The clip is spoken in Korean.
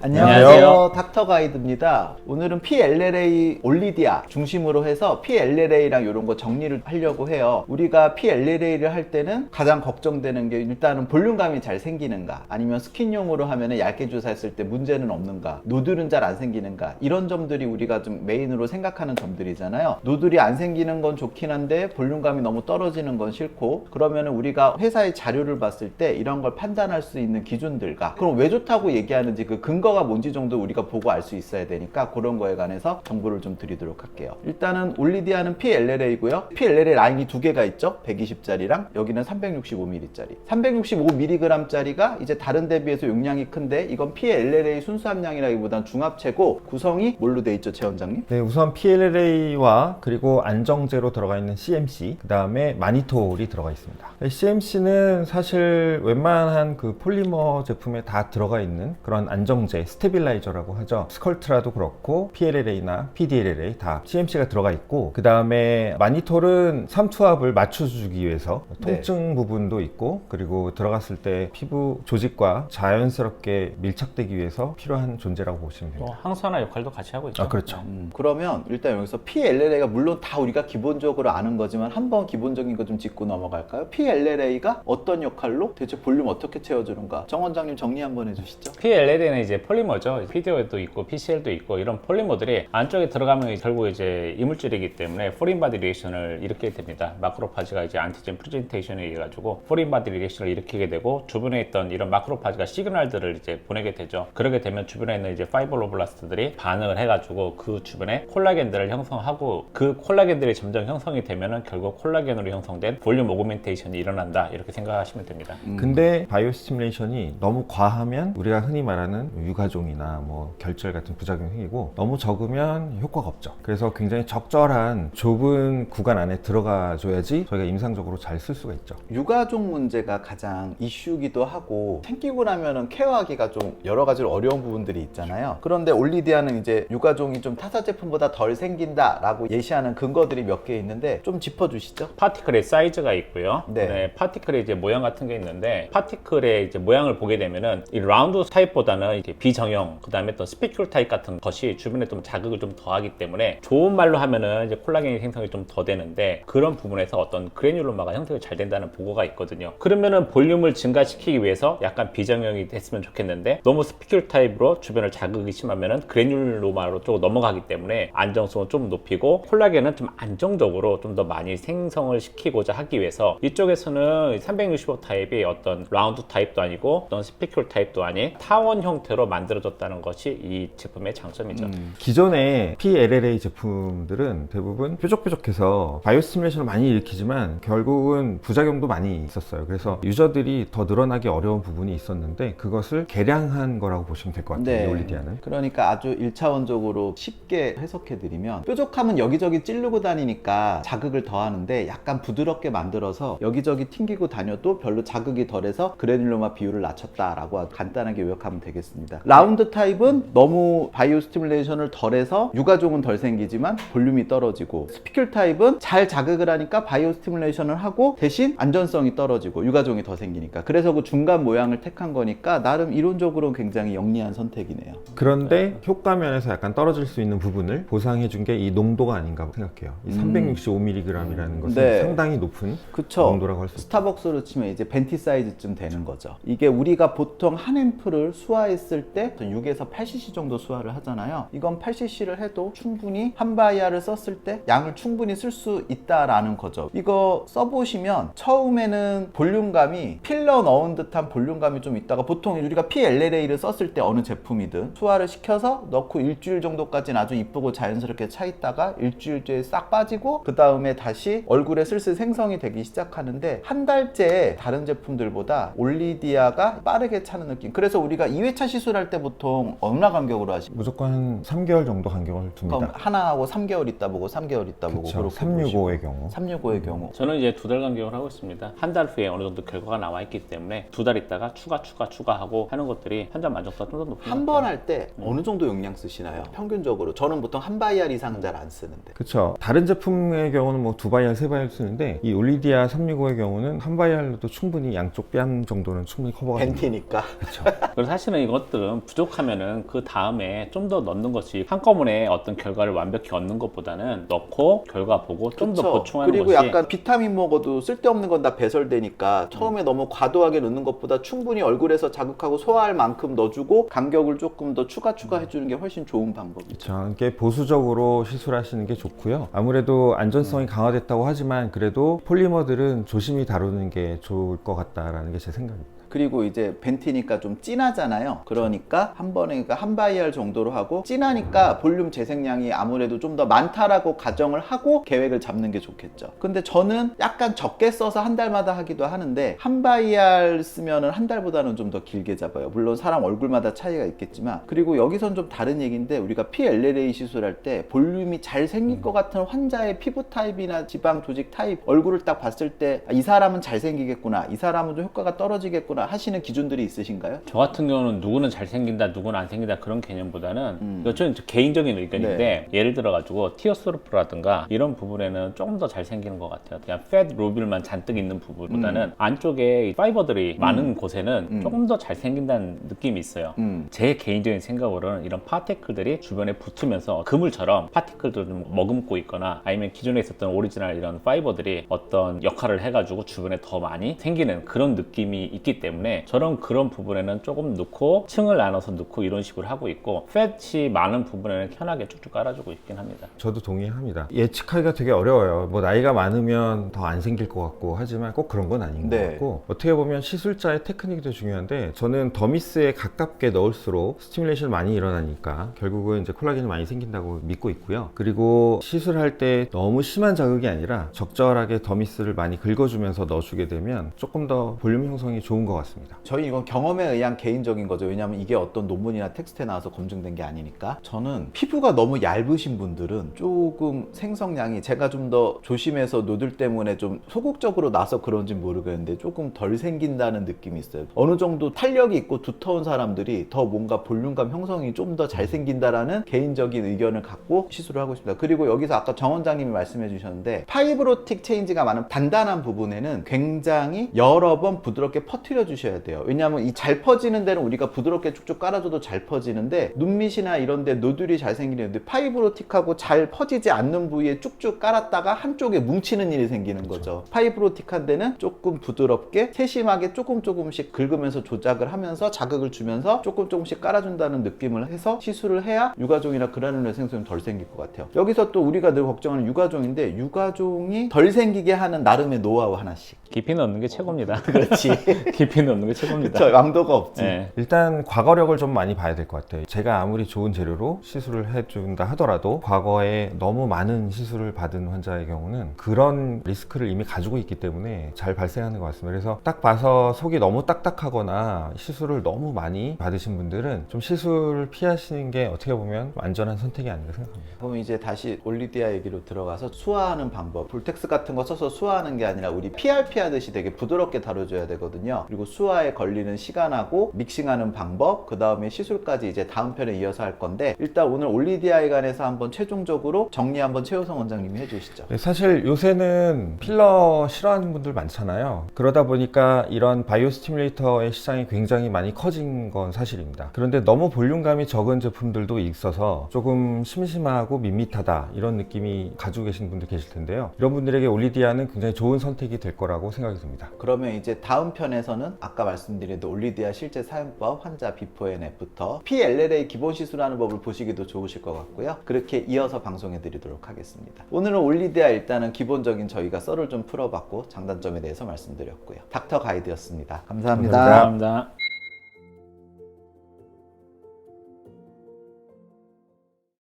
안녕하세요. 닥터 가이드입니다. 오늘은 PLLA 올리디아 중심으로 해서 PLLA랑 이런 거 정리를 하려고 해요. 우리가 PLLA를 할 때는 가장 걱정되는 게 일단은 볼륨감이 잘 생기는가, 아니면 스킨용으로 하면 얇게 주사했을 때 문제는 없는가, 노들은 잘 안 생기는가, 이런 점들이 우리가 좀 메인으로 생각하는 점들이잖아요. 노들이 안 생기는 건 좋긴 한데 볼륨감이 너무 떨어지는 건 싫고, 그러면은 우리가 회사의 자료를 봤을 때 이런 걸 판단할 수 있는 기준들과, 그럼 왜 좋다고 얘기하는지 그 근거가 뭔지 정도 우리가 보고 알 수 있어야 되니까 그런 거에 관해서 정보를 좀 드리도록 할게요. 일단은 올리디아는 PLLA고요. PLLA 라인이 두 개가 있죠. 120짜리랑 여기는 365ml짜리. 365mg짜리가 이제 다른 데 비해서 용량이 큰데, 이건 PLLA 순수 함량이라기보단 중합체고, 구성이 뭘로 돼 있죠, 최 원장님? 네, 우선 PLLA와 그리고 안정제로 들어가 있는 CMC, 그 다음에 마니톨이 들어가 있습니다. CMC는 사실 웬만한 그 폴리머 제품에 다 들어가 있는 그런 안정제, 스테빌라이저라고 하죠. 스컬트라도 그렇고 PLLA나 PDLLA 다 CMC가 들어가 있고, 그 다음에 마니톨은 삼투압을 맞춰주기 위해서 통증 부분도 있고, 그리고 들어갔을 때 피부 조직과 자연스럽게 밀착되기 위해서 필요한 존재라고 보시면 됩니다. 항산화 역할도 같이 하고 있죠. 그렇죠. 그러면 일단 여기서 PLLA가 물론 다 우리가 기본적으로 아는 거지만 한번 기본적인 거 좀 짚고 넘어갈까요? PLLA가 어떤 역할로 대체 볼륨 어떻게 채워주는가? 정 원장님 정리 한번 해주시죠. PLLA는 이제 폴리머죠. PDO도 있고 PCL도 있고, 이런 폴리머들이 안쪽에 들어가면 결국 이제 이물질이기 때문에 포린 바디 리액션을 일으키게 됩니다. 마크로파지가 이제 안티젠 프레젠테이션에 의해 가지고 포린 바디 리액션을 일으키게 되고, 주변에 있던 이런 마크로파지가 시그널들을 이제 보내게 되죠. 그러게 되면 주변에 있는 이제 파이브로블라스트들이 반응을 해가지고 그 주변에 콜라겐들을 형성하고, 그 콜라겐들이 점점 형성이 되면은 결국 콜라겐으로 형성된 볼륨 오그멘테이션이 일어난다, 이렇게 생각하시면 됩니다. 근데 바이오 스티뮬레이션이 너무 과하면 우리가 흔히 말하는 유가종이나 뭐 결절 같은 부작용이 생기고, 너무 적으면 효과가 없죠. 그래서 굉장히 적절한 좁은 구간 안에 들어가 줘야지 저희가 임상적으로 잘 쓸 수가 있죠. 유가종 문제가 가장 이슈기도 하고, 생기고 나면은 케어하기가 좀 여러 가지로 어려운 부분들이 있잖아요. 그런데 올리디아는 이제 유가종이 좀 타사 제품보다 덜 생긴다라고 예시하는 근거들이 몇 개 있는데 좀 짚어주시죠. 파티클의 사이즈가 있고요. 네. 파티클의 이제 모양 같은 게 있는데, 파티클의 이제 모양을 보게 되면은 이 라운드 타입보다는 이렇게 비정형, 그 다음에 또 스피큘 타입 같은 것이 주변에 좀 자극을 좀 더하기 때문에, 좋은 말로 하면은 이제 콜라겐 생성이 좀 더 되는데, 그런 부분에서 어떤 그래뉼로마가 형성이 잘 된다는 보고가 있거든요. 그러면은 볼륨을 증가시키기 위해서 약간 비정형이 됐으면 좋겠는데, 너무 스피큘 타입으로 주변을 자극이 심하면은 그래뉼로마로 좀 넘어가기 때문에 안정성을 좀 높이고, 콜라겐은 좀 안정적으로 좀 더 많이 생성을 시키고자 하기 위해서, 이쪽에서는 365 타입이 어떤 라운드 타입도 아니고 어떤 스피큘 타입도 아닌 타원 형태로 만들어졌다는 것이 이 제품의 장점이죠. 기존의 PLLA 제품들은 대부분 뾰족뾰족해서 바이오 스티뮬레이션을 많이 일으키지만 결국은 부작용도 많이 있었어요. 그래서 유저들이 더 늘어나기 어려운 부분이 있었는데, 그것을 개량한 거라고 보시면 될 것 같아요. 이 올리디아는. 그러니까 아주 1차원적으로 쉽게 해석해드리면, 뾰족함은 여기저기 찌르고 다니니까 자극을 더하는데, 약간 부드럽게 만들어서 여기저기 튕기고 다녀도 별로 자극이 덜해서 그래뉼로마 비율을 낮췄다라고 간단하게 요약하면 되겠습니다. 라운드 타입은 너무 바이오 스티뮬레이션을 덜해서 유가종은 덜 생기지만 볼륨이 떨어지고, 스피큘 타입은 잘 자극을 하니까 바이오 스티뮬레이션을 하고 대신 안전성이 떨어지고 유가종이 더 생기니까, 그래서 그 중간 모양을 택한 거니까 나름 이론적으로는 굉장히 영리한 선택이네요. 그런데 효과 면에서 약간 떨어질 수 있는 부분을 보상해 준 게 이 농도가 아닌가 생각해요. 이 365mg이라는 것은 상당히 높은 그쵸. 농도라고 할 수 있어요. 스타벅스로 치면 이제 벤티 사이즈쯤 되는 거죠. 이게 우리가 보통 한 앰플을 수화했을 때 6에서 8cc 정도 수화를 하잖아요. 이건 8cc를 해도 충분히 한 바이아를 썼을 때 양을 충분히 쓸 수 있다라는 거죠. 이거 써보시면 처음에는 볼륨감이 필러 넣은 듯한 볼륨감이 좀 있다가, 보통 우리가 PLLA를 썼을 때 어느 제품이든 수화를 시켜서 넣고 일주일 정도까지는 아주 이쁘고 자연스럽게 차 있다가 일주일째 싹 빠지고, 그 다음에 다시 얼굴에 슬슬 생성이 되기 시작하는데, 한 달째 다른 제품들보다 올리디아가 빠르게 차는 느낌. 그래서 우리가 2회차 시술할 때 보통 얼마 간격으로 하시죠? 무조건 한 3개월 정도 간격을 둡니다. 그럼 하나하고 3개월 있다 보고 3개월 있다 보고, 그쵸. 그렇게 365의 경우. 365의 경우. 저는 이제 2달 간격을 하고 있습니다. 한 달 후에 어느 정도 결과가 나와 있기 때문에 2달 있다가 추가하고 하는 것들이 현장 만족도가 좀 더 높은 한 것 번 같아요. 할 때 어느 정도 용량 쓰시나요? 평균적으로. 저는 보통 한 바이알 이상은 잘 안 쓰는데. 그렇죠. 다른 제품의 경우는 뭐 2바이알, 3바이알 쓰는데, 이 올리디아 365의 경우는 한 바이알로도 충분히 양쪽 뺨 정도는 충분히 커버가 됩니다. 벤티니까. 그렇죠. 그래서 사실은 이것들은 조금 부족하면은 그 다음에 좀 더 넣는 것이 한꺼번에 어떤 결과를 완벽히 얻는 것보다는 넣고 결과 보고 좀 더 그쵸. 보충하는 그리고 것이 약간 비타민 먹어도 쓸데없는 건 다 배설되니까 처음에 너무 과도하게 넣는 것보다 충분히 얼굴에서 자극하고 소화할 만큼 넣어주고 간격을 조금 더 추가해주는 게 훨씬 좋은 방법이죠. 자, 이게 보수적으로 시술하시는 게 좋고요. 아무래도 안전성이 강화됐다고 하지만 그래도 폴리머들은 조심히 다루는 게 좋을 것 같다라는 게 제 생각입니다. 그리고 이제 벤티니까 좀 진하잖아요. 그러니까 한 번에 그러니까 한 바이알 정도로 하고 진하니까 볼륨 재생량이 아무래도 좀 더 많다라고 가정을 하고 계획을 잡는 게 좋겠죠. 근데 저는 약간 적게 써서 한 달마다 하기도 하는데 한 바이알 쓰면은 한 달보다는 좀 더 길게 잡아요. 물론 사람 얼굴마다 차이가 있겠지만 그리고 여기선 좀 다른 얘기인데 우리가 PLLA 시술할 때 볼륨이 잘 생길 것 같은 환자의 피부 타입이나 지방 조직 타입 얼굴을 딱 봤을 때 이 사람은 잘 생기겠구나 이 사람은 좀 효과가 떨어지겠구나 하시는 기준들이 있으신가요? 저 같은 경우는 누구는 잘생긴다 누구는 안 생긴다 그런 개념보다는 이거 저는 개인적인 의견인데 예를 들어가지고 티어스로프라든가 이런 부분에는 조금 더 잘생기는 것 같아요. 그냥 팻 로뷸만 잔뜩 있는 부분보다는 안쪽에 파이버들이 많은 곳에는 조금 더 잘생긴다는 느낌이 있어요. 제 개인적인 생각으로는 이런 파티클들이 주변에 붙으면서 그물처럼 파티클들을 좀 머금고 있거나 아니면 기존에 있었던 오리지널 이런 파이버들이 어떤 역할을 해가지고 주변에 더 많이 생기는 그런 느낌이 있기 때문에 저는 그런 부분에는 조금 넣고 층을 나눠서 넣고 이런 식으로 하고 있고 팻이 많은 부분에는 편하게 쭉쭉 깔아주고 있긴 합니다. 저도 동의합니다. 예측하기가 되게 어려워요. 뭐 나이가 많으면 더 안 생길 것 같고 하지만 꼭 그런 건 아닌 것 네. 같고 어떻게 보면 시술자의 테크닉이 더 중요한데 저는 더미스에 가깝게 넣을수록 스티뮬레이션이 많이 일어나니까 결국은 이제 콜라겐이 많이 생긴다고 믿고 있고요. 그리고 시술할 때 너무 심한 자극이 아니라 적절하게 더미스를 많이 긁어주면서 넣어주게 되면 조금 더 볼륨 형성이 좋은 것 같습니다. 저희 이건 경험에 의한 개인적인 거죠. 왜냐하면 이게 어떤 논문이나 텍스트에 나와서 검증된 게 아니니까. 저는 피부가 너무 얇으신 분들은 조금 생성량이 제가 좀 더 조심해서 노들 때문에 좀 소극적으로 나서 그런지 모르겠는데 조금 덜 생긴다는 느낌이 있어요. 어느 정도 탄력이 있고 두터운 사람들이 더 뭔가 볼륨감 형성이 좀 더 잘 생긴다라는 개인적인 의견을 갖고 시술을 하고 있습니다. 그리고 여기서 아까 정 원장님이 말씀해 주셨는데 파이브로틱 체인지가 많은 단단한 부분에는 굉장히 여러 번 부드럽게 퍼뜨려 주셔야 돼요. 왜냐하면 이 잘 퍼지는 데는 우리가 부드럽게 쭉쭉 깔아줘도 잘 퍼지는데 눈밑이나 이런 데 노들이 잘 생기는데 파이브로틱하고 잘 퍼지지 않는 부위에 쭉쭉 깔았다가 한쪽에 뭉치는 일이 생기는 거죠. 파이브로틱한 데는 조금 부드럽게 세심하게 조금씩 긁으면서 조작을 하면서 자극을 주면서 조금씩 깔아준다는 느낌을 해서 시술을 해야 유가종이나 그라눌레 생성이 덜 생길 것 같아요. 여기서 또 우리가 늘 걱정하는 유가종인데 유가종이 덜 생기게 하는 나름의 노하우 하나씩. 깊이 넣는 게 최고입니다. 그렇지. 깊이 넣는 게 최고입니다. 그쵸, 왕도가 없지. 네. 일단 과거력을 좀 많이 봐야 될 것 같아요. 제가 아무리 좋은 재료로 시술을 해준다 하더라도 과거에 너무 많은 시술을 받은 환자의 경우는 그런 리스크를 이미 가지고 있기 때문에 잘 발생하는 것 같습니다. 그래서 딱 봐서 속이 너무 딱딱하거나 시술을 너무 많이 받으신 분들은 좀 시술을 피하시는 게 어떻게 보면 안전한 선택이 아닌가 생각합니다. 그럼 이제 다시 올리디아 얘기로 들어가서 수화하는 방법. 볼텍스 같은 거 써서 수화하는 게 아니라 우리 PRP 하듯이 되게 부드럽게 다뤄줘야 되거든요. 그리고 수화에 걸리는 시간하고 믹싱하는 방법, 그 다음에 시술까지 이제 다음 편에 이어서 할 건데 일단 오늘 올리디아에 관해서 한번 최종적으로 정리 한번 최우성 원장님이 해주시죠. 네, 사실 요새는 필러 싫어하는 분들 많잖아요. 그러다 보니까 이런 바이오 스티뮬레이터의 시장이 굉장히 많이 커진 건 사실입니다. 그런데 너무 볼륨감이 적은 제품들도 있어서 조금 심심하고 밋밋하다 이런 느낌이 가지고 계신 분들 계실 텐데요. 이런 분들에게 올리디아는 굉장히 좋은 선택이 될 거라고 생각이 듭니다. 그러면 이제 다음 편에서는 아까 말씀드린 올리디아 실제 사용법, 환자 비포 앤 애프터, PLLA 기본 시술하는 법을 보시기도 좋으실 것 같고요. 그렇게 이어서 방송해 드리도록 하겠습니다. 오늘은 올리디아 일단은 기본적인 저희가 썰을 좀 풀어봤고 장단점에 대해서 말씀드렸고요. 닥터 가이드였습니다. 감사합니다. 감사합니다.